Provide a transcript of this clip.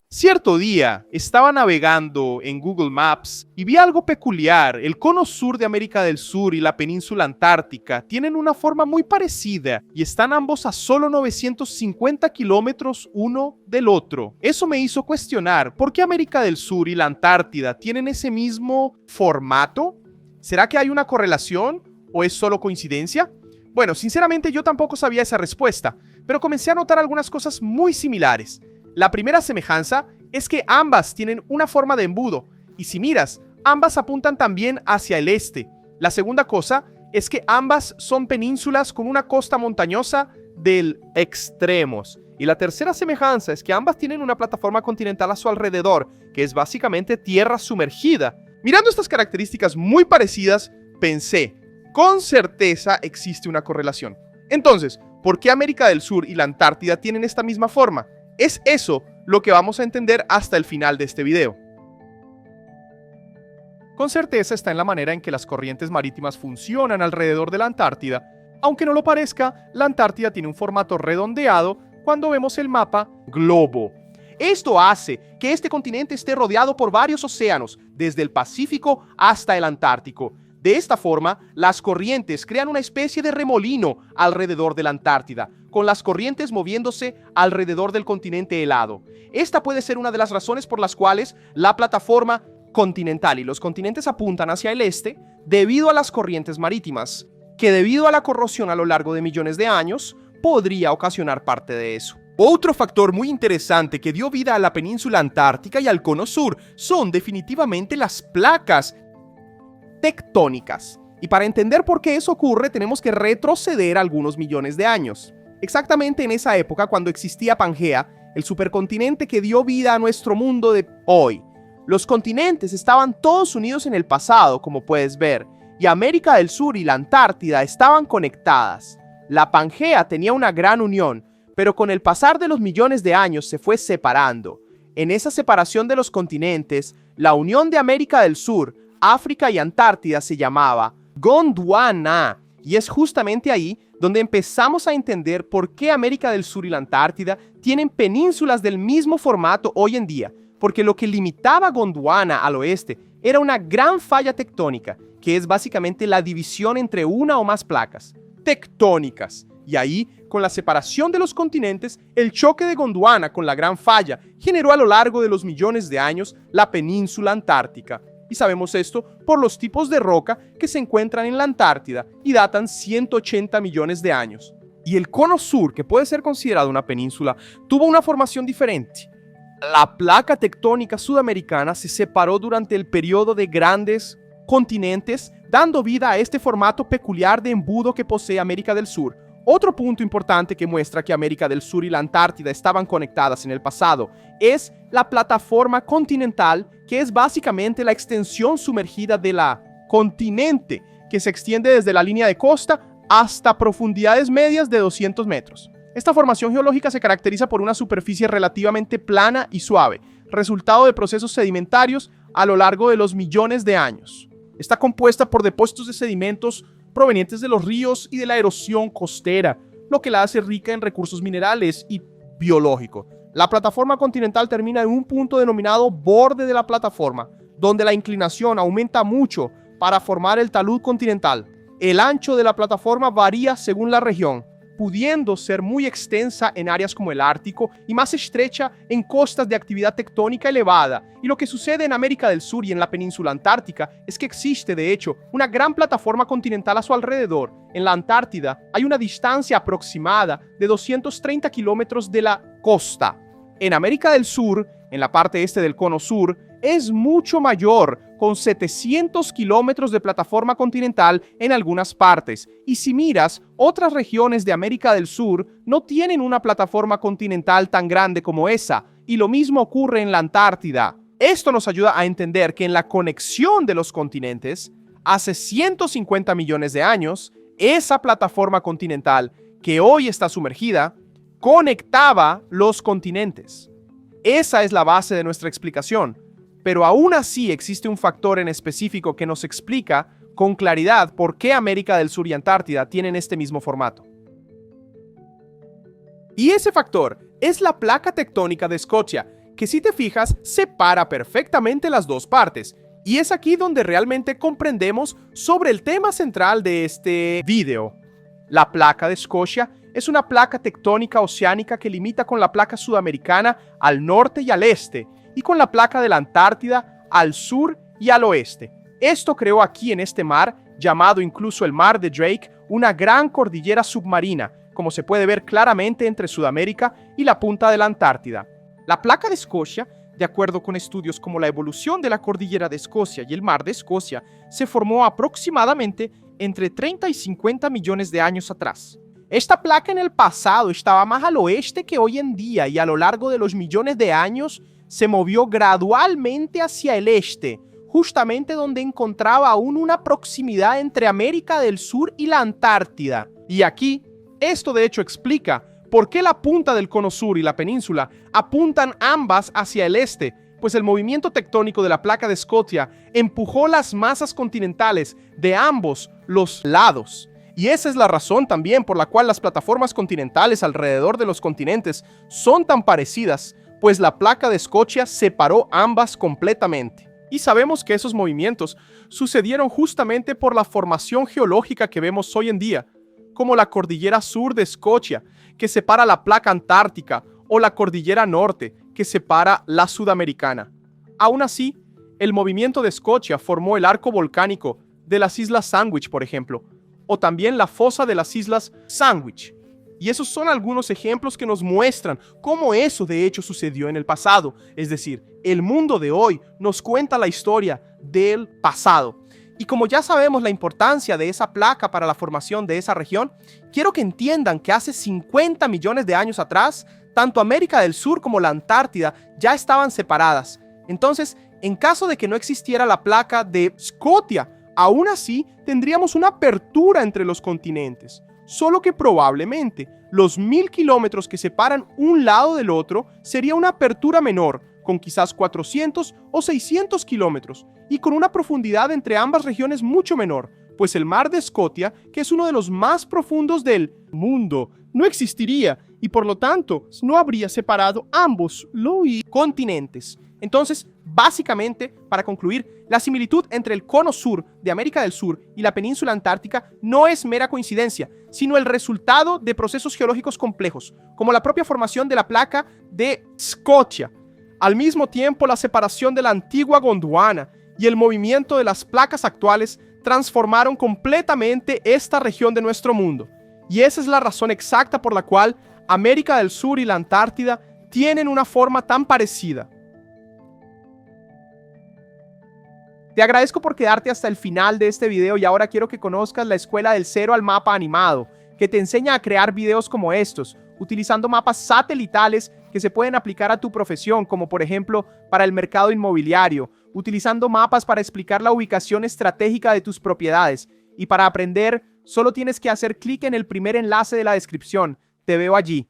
Cierto día estaba navegando en Google Maps y vi algo peculiar. El cono sur de América del Sur y la península antártica tienen una forma muy parecida y están ambos a solo 950 kilómetros uno del otro. Eso me hizo cuestionar por qué América del Sur y la Antártida tienen ese mismo formato. ¿Será que hay una correlación o es solo coincidencia? Bueno, sinceramente yo tampoco sabía esa respuesta, pero comencé a notar algunas cosas muy similares. La primera semejanza es que ambas tienen una forma de embudo, y si miras, ambas apuntan también hacia el este. La segunda cosa es que ambas son penínsulas con una costa montañosa del extremos. Y la tercera semejanza es que ambas tienen una plataforma continental a su alrededor, que es básicamente tierra sumergida. Mirando estas características muy parecidas, pensé, con certeza existe una correlación. Entonces, ¿por qué América del Sur y la Antártida tienen esta misma forma? Es eso lo que vamos a entender hasta el final de este video. Con certeza está en la manera en que las corrientes marítimas funcionan alrededor de la Antártida. Aunque no lo parezca, la Antártida tiene un formato redondeado cuando vemos el mapa globo. Esto hace que este continente esté rodeado por varios océanos, desde el Pacífico hasta el Antártico. De esta forma, las corrientes crean una especie de remolino alrededor de la Antártida, con las corrientes moviéndose alrededor del continente helado. Esta puede ser una de las razones por las cuales la plataforma continental y los continentes apuntan hacia el este debido a las corrientes marítimas, que debido a la corrosión a lo largo de millones de años, podría ocasionar parte de eso. Otro factor muy interesante que dio vida a la península antártica y al cono sur son definitivamente las placas tectónicas. Y para entender por qué eso ocurre, tenemos que retroceder algunos millones de años. Exactamente en esa época, cuando existía Pangea, el supercontinente que dio vida a nuestro mundo de hoy. Los continentes estaban todos unidos en el pasado, como puedes ver, y América del Sur y la Antártida estaban conectadas. La Pangea tenía una gran unión, pero con el pasar de los millones de años se fue separando. En esa separación de los continentes, la unión de América del Sur, África y Antártida se llamaba Gondwana, y es justamente ahí donde empezamos a entender por qué América del Sur y la Antártida tienen penínsulas del mismo formato hoy en día, porque lo que limitaba Gondwana al oeste era una gran falla tectónica, que es básicamente la división entre una o más placas tectónicas. Y ahí, con la separación de los continentes, el choque de Gondwana con la gran falla generó a lo largo de los millones de años la península antártica. Y sabemos esto por los tipos de roca que se encuentran en la Antártida y datan 180 millones de años. Y el cono sur, que puede ser considerado una península, tuvo una formación diferente. La placa tectónica sudamericana se separó durante el periodo de grandes continentes, dando vida a este formato peculiar de embudo que posee América del Sur. Otro punto importante que muestra que América del Sur y la Antártida estaban conectadas en el pasado es la plataforma continental, que es básicamente la extensión sumergida de la continente, que se extiende desde la línea de costa hasta profundidades medias de 200 metros. Esta formación geológica se caracteriza por una superficie relativamente plana y suave, resultado de procesos sedimentarios a lo largo de los millones de años. Está compuesta por depósitos de sedimentos provenientes de los ríos y de la erosión costera, lo que la hace rica en recursos minerales y biológicos. La plataforma continental termina en un punto denominado borde de la plataforma, donde la inclinación aumenta mucho para formar el talud continental. El ancho de la plataforma varía según la región, pudiendo ser muy extensa en áreas como el Ártico y más estrecha en costas de actividad tectónica elevada. Y lo que sucede en América del Sur y en la península antártica es que existe, de hecho, una gran plataforma continental a su alrededor. En la Antártida hay una distancia aproximada de 230 kilómetros de la costa. En América del Sur, en la parte este del cono sur, es mucho mayor, con 700 kilómetros de plataforma continental en algunas partes. Y si miras, otras regiones de América del Sur no tienen una plataforma continental tan grande como esa, y lo mismo ocurre en la Antártida. Esto nos ayuda a entender que en la conexión de los continentes, hace 150 millones de años, esa plataforma continental, que hoy está sumergida, conectaba los continentes. Esa es la base de nuestra explicación. Pero aún así existe un factor en específico que nos explica con claridad por qué América del Sur y Antártida tienen este mismo formato. Y ese factor es la placa tectónica de Escocia, que si te fijas, separa perfectamente las dos partes. Y es aquí donde realmente comprendemos sobre el tema central de este video. La placa de Escocia es una placa tectónica oceánica que limita con la placa sudamericana al norte y al este, y con la placa de la Antártida al sur y al oeste. Esto creó aquí en este mar, llamado incluso el Mar de Drake, una gran cordillera submarina, como se puede ver claramente entre Sudamérica y la punta de la Antártida. La placa de Escocia, de acuerdo con estudios como la evolución de la cordillera de Escocia y el Mar de Escocia, se formó aproximadamente entre 30 y 50 millones de años atrás. Esta placa en el pasado estaba más al oeste que hoy en día y a lo largo de los millones de años se movió gradualmente hacia el este, justamente donde encontraba aún una proximidad entre América del Sur y la Antártida. Y aquí, esto de hecho explica por qué la punta del cono sur y la península apuntan ambas hacia el este, pues el movimiento tectónico de la placa de Escocia empujó las masas continentales de ambos los lados. Y esa es la razón también por la cual las plataformas continentales alrededor de los continentes son tan parecidas, pues la placa de Escocia separó ambas completamente. Y sabemos que esos movimientos sucedieron justamente por la formación geológica que vemos hoy en día, como la cordillera sur de Escocia, que separa la placa antártica, o la cordillera norte, que separa la sudamericana. Aún así, el movimiento de Escocia formó el arco volcánico de las Islas Sandwich, por ejemplo, o también la fosa de las Islas Sandwich. Y esos son algunos ejemplos que nos muestran cómo eso de hecho sucedió en el pasado. Es decir, el mundo de hoy nos cuenta la historia del pasado. Y como ya sabemos la importancia de esa placa para la formación de esa región, quiero que entiendan que hace 50 millones de años atrás, tanto América del Sur como la Antártida ya estaban separadas. Entonces, en caso de que no existiera la placa de Scotia, aún así tendríamos una apertura entre los continentes. Solo que probablemente los 1000 kilómetros que separan un lado del otro sería una apertura menor, con quizás 400 o 600 kilómetros, y con una profundidad entre ambas regiones mucho menor, pues el mar de Scotia, que es uno de los más profundos del mundo, no existiría y por lo tanto no habría separado ambos los continentes. Entonces, básicamente, para concluir, la similitud entre el cono sur de América del Sur y la península antártica no es mera coincidencia, sino el resultado de procesos geológicos complejos, como la propia formación de la placa de Scotia, al mismo tiempo la separación de la antigua Gondwana y el movimiento de las placas actuales transformaron completamente esta región de nuestro mundo. Y esa es la razón exacta por la cual América del Sur y la Antártida tienen una forma tan parecida. Te agradezco por quedarte hasta el final de este video y ahora quiero que conozcas la Escuela del Cero al Mapa Animado, que te enseña a crear videos como estos, utilizando mapas satelitales que se pueden aplicar a tu profesión, como por ejemplo para el mercado inmobiliario, utilizando mapas para explicar la ubicación estratégica de tus propiedades. Y para aprender, solo tienes que hacer clic en el primer enlace de la descripción. Te veo allí.